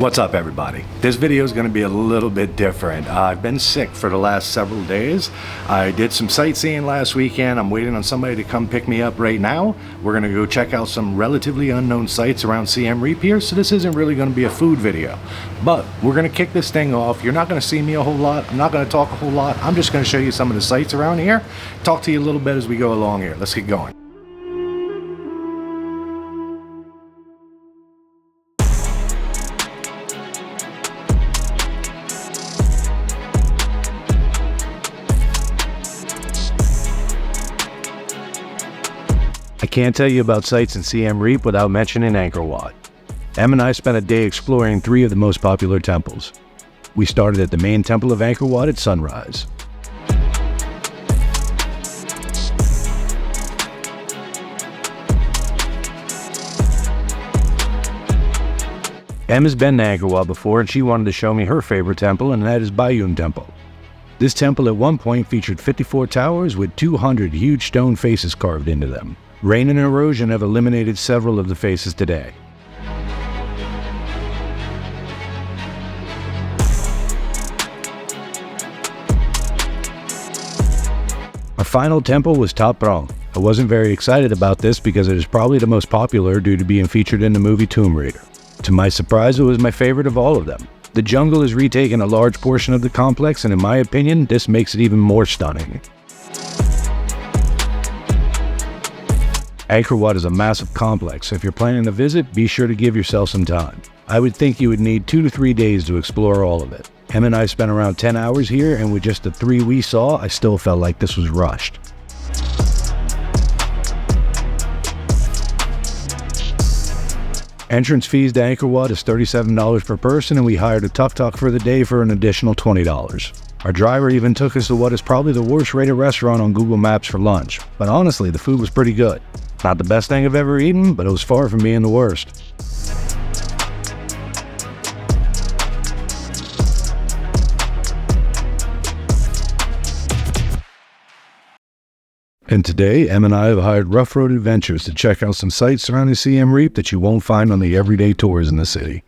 What's up, everybody? This video is going to be a little bit different. I've been sick for the last several days. I did some sightseeing last weekend. I'm waiting on somebody to come pick me up right now. We're going to go check out some relatively unknown sites around Siem Reap here, so this isn't really going to be a food video. But we're going to kick this thing off. You're not going to see me a whole lot. I'm not going to talk a whole lot. I'm just going to show you some of the sites around here. Talk to you a little bit as we go along here. Let's get going. I can't tell you about sites in Siem Reap without mentioning Angkor Wat. Em and I spent a day exploring 3 of the most popular temples. We started at the main temple of Angkor Wat at sunrise. Em has been to Angkor Wat before and she wanted to show me her favorite temple, and that is Bayon Temple. This temple at one point featured 54 towers with 200 huge stone faces carved into them. Rain and erosion have eliminated several of the faces today. Our final temple was Wat Phrom. I wasn't very excited about this because it is probably the most popular due to being featured in the movie Tomb Raider. To my surprise, it was my favorite of all of them. The jungle has retaken a large portion of the complex, and in my opinion, this makes it even more stunning. Angkor Wat is a massive complex, so if you're planning to visit, be sure to give yourself some time. I would think you would need 2 to 3 days to explore all of it. Em and I spent around 10 hours here, and with just the 3 we saw, I still felt like this was rushed. Entrance fees to Angkor Wat is $37 per person, and we hired a tuk-tuk for the day for an additional $20. Our driver even took us to what is probably the worst rated restaurant on Google Maps for lunch, but honestly, the food was pretty good. Not the best thing I've ever eaten, but it was far from being the worst. And today, Em and I have hired Rough Road Adventures to check out some sites surrounding Siem Reap that you won't find on the everyday tours in the city.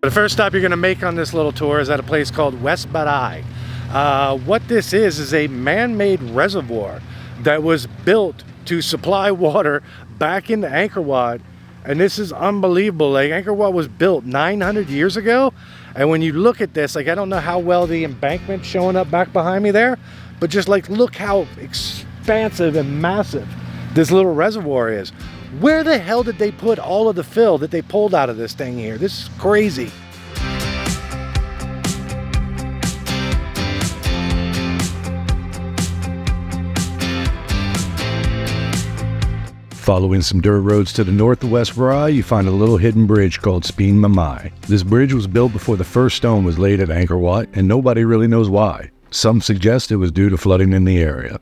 The first stop you're going to make on this little tour is at a place called West Baray. What this is a man-made reservoir that was built to supply water back into Angkor Wat, and this is unbelievable. Like, Angkor Wat was built 900 years ago, and when you look at this, like, I don't know how well the embankment's showing up back behind me there, but just like look how expansive and massive this little reservoir is. Where the hell did they put all of the fill that they pulled out of this thing here? This is crazy. Following some dirt roads to the north of West Baray, you find a little hidden bridge called Speam Memay. This bridge was built before the first stone was laid at Angkor Wat, and nobody really knows why. Some suggest it was due to flooding in the area.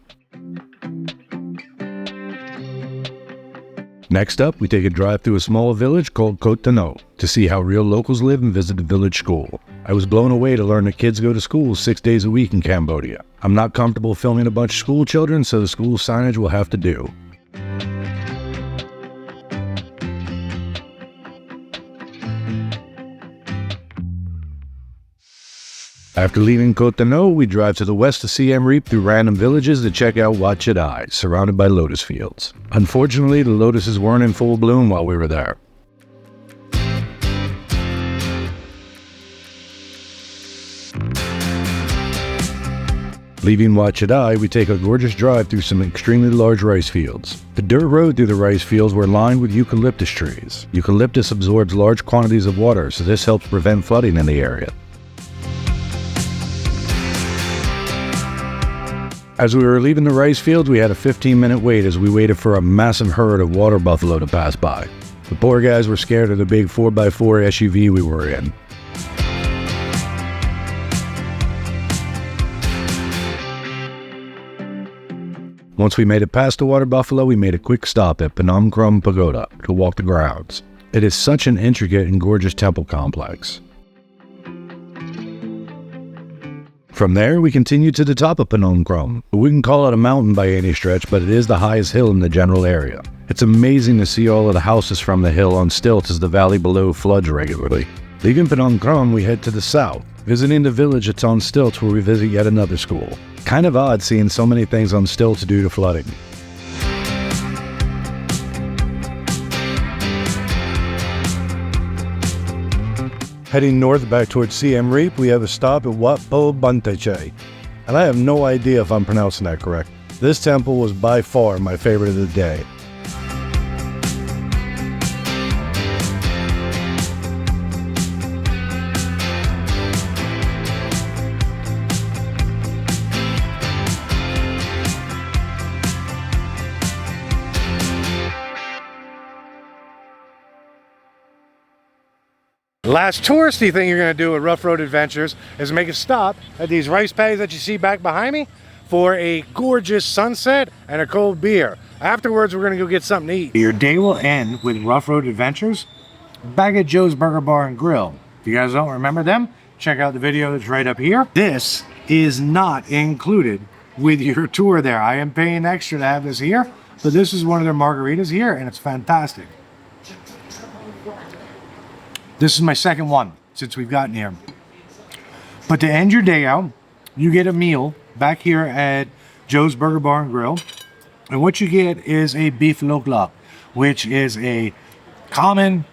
Next up, we take a drive through a small village called Kot Thanot to see how real locals live and visit the village school. I was blown away to learn that kids go to school 6 days a week in Cambodia. I'm not comfortable filming a bunch of school children, so the school signage will have to do. After leaving Kot Thanot, we drive to the west of Siem Reap through random villages to check out Wat Chedei, surrounded by lotus fields. Unfortunately, the lotuses weren't in full bloom while we were there. Leaving Wat Chedei, we take a gorgeous drive through some extremely large rice fields. The dirt road through the rice fields were lined with eucalyptus trees. Eucalyptus absorbs large quantities of water, so this helps prevent flooding in the area. As we were leaving the rice fields, we had a 15-minute wait as we waited for a massive herd of water buffalo to pass by. The poor guys were scared of the big 4x4 SUV we were in. Once we made it past the water buffalo, we made a quick stop at Phnom Krom Pagoda to walk the grounds. It is such an intricate and gorgeous temple complex. From there, we continue to the top of Phnom Krom. We wouldn't call it a mountain by any stretch, but it is the highest hill in the general area. It's amazing to see all of the houses from the hill on stilts as the valley below floods regularly. Leaving Phnom Krom, we head to the south, visiting the village that's on stilts where we visit yet another school. Kind of odd seeing so many things on stilts due to flooding. Heading north back towards Siem Reap, we have a stop at Wat Pho Banteaychey. And I have no idea if I'm pronouncing that correct. This temple was by far my favorite of the day. Last touristy thing you're going to do with Rough Road Adventures is make a stop at these rice paddies that you see back behind me for a gorgeous sunset and a cold beer. Afterwards, we're going to go get something to eat. Your day will end with Rough Road Adventures back at Joe's Burger Bar and Grill. If you guys don't remember them, check out the video that's right up here. This is not included with your tour there. I am paying extra to have this here, but this is one of their margaritas here, and it's fantastic. This is my second one since we've gotten here. But to end your day out, you get a meal back here at Joe's Burger Bar and Grill. And what you get is a Beef Lok Lak, which is a common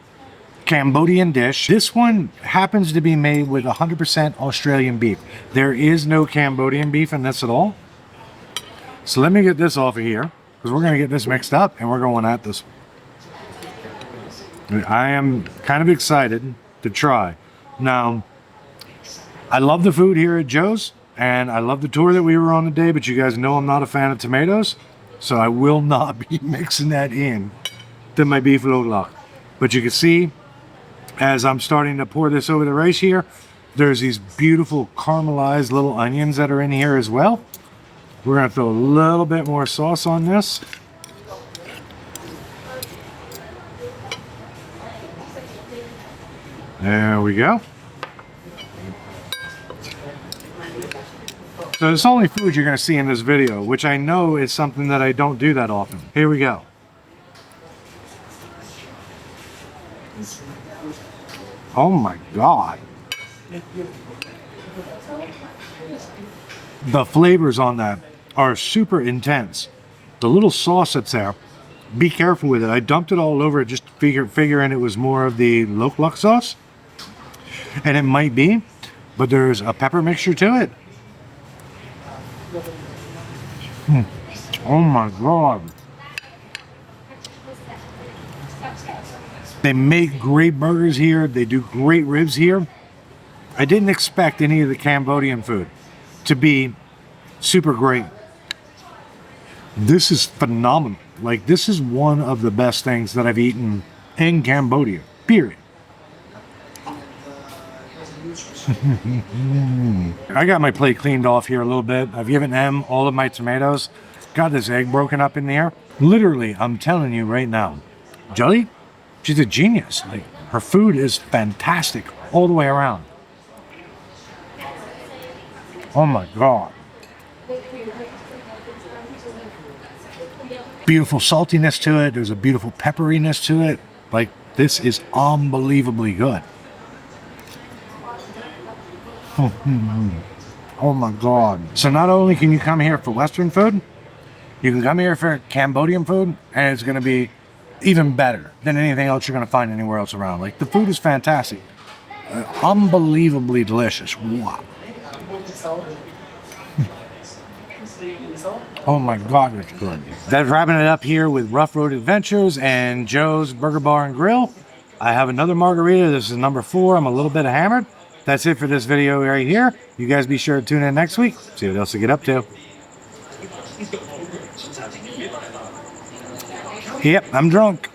Cambodian dish. This one happens to be made with 100% Australian beef. There is no Cambodian beef in this at all. So let me get this off of here, because we're going to get this mixed up and we're going at this. I am kind of excited to try. Now, I love the food here at Joe's, and I love the tour that we were on today, but you guys know I'm not a fan of tomatoes, so I will not be mixing that in to my Beef Lok Lak. But you can see, as I'm starting to pour this over the rice here, there's these beautiful caramelized little onions that are in here as well. We're going to throw a little bit more sauce on this. There we go. So it's only food you're going to see in this video, which I know is something that I don't do that often. Here we go. Oh my God. The flavors on that are super intense. The little sauce that's there, be careful with it. I dumped it all over it just figuring it was more of the Lok Lak sauce. And it might be, but there's a pepper mixture to it. Oh my God. They make great burgers here. They do great ribs here. I didn't expect any of the Cambodian food to be super great. This is phenomenal. Like, this is one of the best things that I've eaten in Cambodia, period. I got my plate cleaned off here a little bit. I've given them all of my tomatoes. Got this egg broken up in there. Literally, I'm telling you right now, Jelly, she's a genius. Like, her food is fantastic all the way around. Oh my God. Beautiful saltiness to it. There's a beautiful pepperiness to it. Like, this is unbelievably good. Oh my God. So not only can you come here for Western food, you can come here for Cambodian food, and it's going to be even better than anything else you're going to find anywhere else around. Like, the food is fantastic. Unbelievably delicious. Wow. Oh my God, it's good. That's wrapping it up here with Rough Road Adventures and Joe's Burger Bar and Grill. I have another margarita. This is number 4. I'm a little bit hammered. That's it for this video right here. You guys be sure to tune in next week. See what else to get up to. Yep, I'm drunk.